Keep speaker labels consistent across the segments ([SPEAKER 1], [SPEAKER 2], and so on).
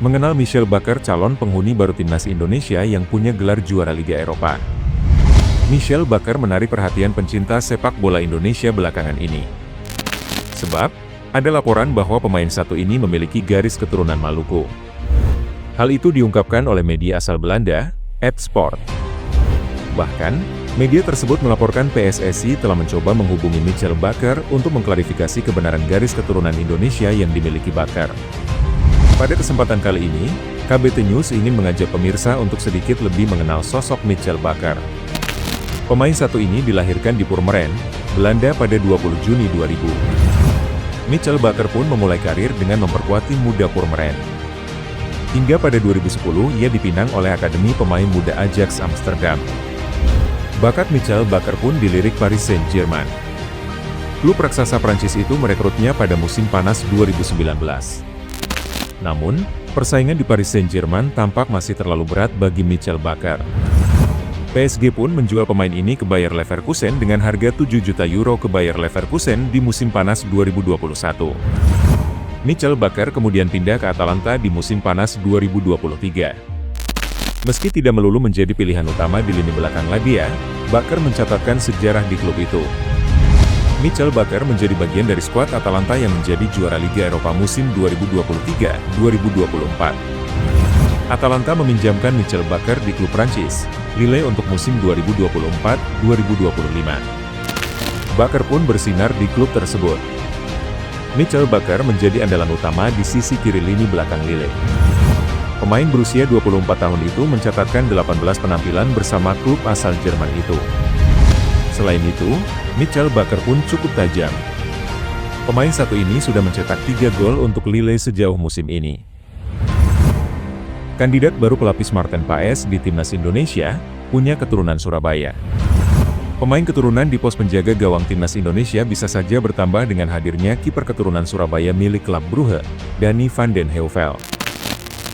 [SPEAKER 1] Mengenal Michel Bakker, calon penghuni baru timnas Indonesia yang punya gelar juara Liga Eropa. Michel Bakker menarik perhatian pencinta sepak bola Indonesia belakangan ini. Sebab, ada laporan bahwa pemain satu ini memiliki garis keturunan Maluku. Hal itu diungkapkan oleh media asal Belanda, Sport. Bahkan, media tersebut melaporkan PSSI telah mencoba menghubungi Michel Bakker untuk mengklarifikasi kebenaran garis keturunan Indonesia yang dimiliki Bakker. Pada kesempatan kali ini, KBT News ingin mengajak pemirsa untuk sedikit lebih mengenal sosok Michel Bakker. Pemain satu ini dilahirkan di Purmerend, Belanda pada 20 Juni 2000. Michel Bakker pun memulai karir dengan memperkuat tim muda Purmerend. Hingga pada 2010 ia dipinang oleh Akademi Pemain Muda Ajax Amsterdam. Bakat Michel Bakker pun dilirik Paris Saint-Germain. Klub raksasa Prancis itu merekrutnya pada musim panas 2019. Namun, persaingan di Paris Saint-Germain tampak masih terlalu berat bagi Michel Bakker. PSG pun menjual pemain ini ke Bayer Leverkusen dengan harga 7 juta euro ke Bayer Leverkusen di musim panas 2021. Michel Bakker kemudian pindah ke Atalanta di musim panas 2023. Meski tidak melulu menjadi pilihan utama di lini belakang Ladia, Bakker mencatatkan sejarah di klub itu. Michel Bakker menjadi bagian dari skuad Atalanta yang menjadi juara Liga Eropa musim 2023-2024. Atalanta meminjamkan Michel Bakker di klub Prancis, Lille untuk musim 2024-2025. Bakker pun bersinar di klub tersebut. Michel Bakker menjadi andalan utama di sisi kiri lini belakang Lille. Pemain berusia 24 tahun itu mencatatkan 18 penampilan bersama klub asal Jerman itu. Selain itu, Michel Bakker pun cukup tajam. Pemain satu ini sudah mencetak 3 gol untuk Lille sejauh musim ini. Kandidat baru pelapis Marten Paes di timnas Indonesia, punya keturunan Surabaya. Pemain keturunan di pos penjaga gawang timnas Indonesia bisa saja bertambah dengan hadirnya kiper keturunan Surabaya milik klub Brugge, Danny van den Heuvel.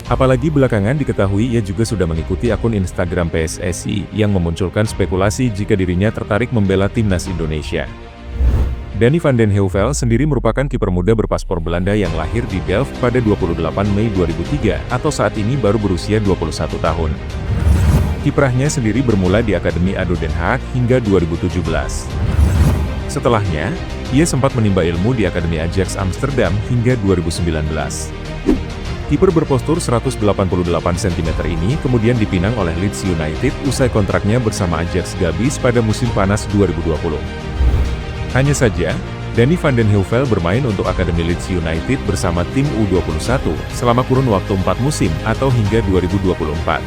[SPEAKER 1] Apalagi belakangan diketahui ia juga sudah mengikuti akun Instagram PSSI yang memunculkan spekulasi jika dirinya tertarik membela timnas Indonesia. Danny van den Heuvel sendiri merupakan kiper muda berpaspor Belanda yang lahir di Delft pada 28 Mei 2003 atau saat ini baru berusia 21 tahun. Kiprahnya sendiri bermula di Akademi ADO Den Haag hingga 2017. Setelahnya, ia sempat menimba ilmu di Akademi Ajax Amsterdam hingga 2019. Kiper berpostur 188 cm ini kemudian dipinang oleh Leeds United usai kontraknya bersama Ajax gabis pada musim panas 2020. Hanya saja, Danny van den Heuvel bermain untuk Akademi Leeds United bersama tim U21 selama kurun waktu 4 musim atau hingga 2024.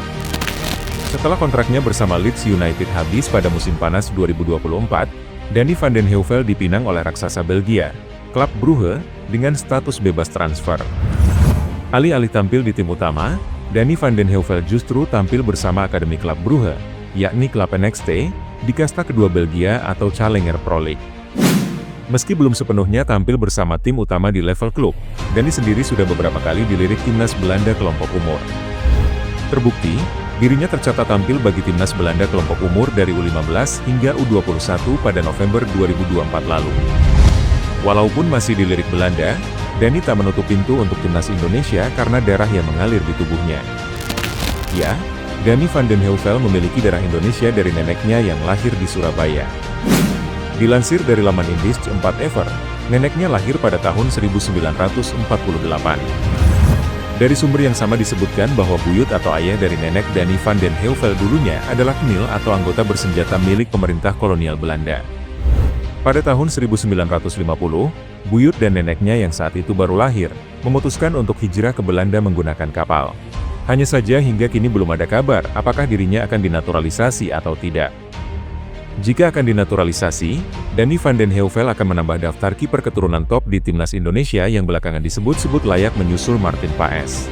[SPEAKER 1] Setelah kontraknya bersama Leeds United habis pada musim panas 2024, Danny van den Heuvel dipinang oleh raksasa Belgia, klub Brugge, dengan status bebas transfer. Alih-alih tampil di tim utama, Danny van den Heuvel justru tampil bersama Akademi klub Brugge, yakni klub NXT, di kasta kedua Belgia atau Challenger Pro League. Meski belum sepenuhnya tampil bersama tim utama di level klub, Danny sendiri sudah beberapa kali dilirik timnas Belanda kelompok umur. Terbukti, dirinya tercatat tampil bagi timnas Belanda kelompok umur dari U15 hingga U21 pada November 2024 lalu. Walaupun masih dilirik Belanda, Danny tak menutup pintu untuk timnas Indonesia karena darah yang mengalir di tubuhnya. Ya, Danny van den Heuvel memiliki darah Indonesia dari neneknya yang lahir di Surabaya. Dilansir dari laman Indisc 4 Ever, neneknya lahir pada tahun 1948. Dari sumber yang sama disebutkan bahwa buyut atau ayah dari nenek Danny van den Heuvel dulunya adalah knil atau anggota bersenjata milik pemerintah kolonial Belanda. Pada tahun 1950, buyut dan neneknya yang saat itu baru lahir, memutuskan untuk hijrah ke Belanda menggunakan kapal. Hanya saja hingga kini belum ada kabar apakah dirinya akan dinaturalisasi atau tidak. Jika akan dinaturalisasi, Danny van den Heuvel akan menambah daftar kiper keturunan top di timnas Indonesia yang belakangan disebut-sebut layak menyusul Marten Paes.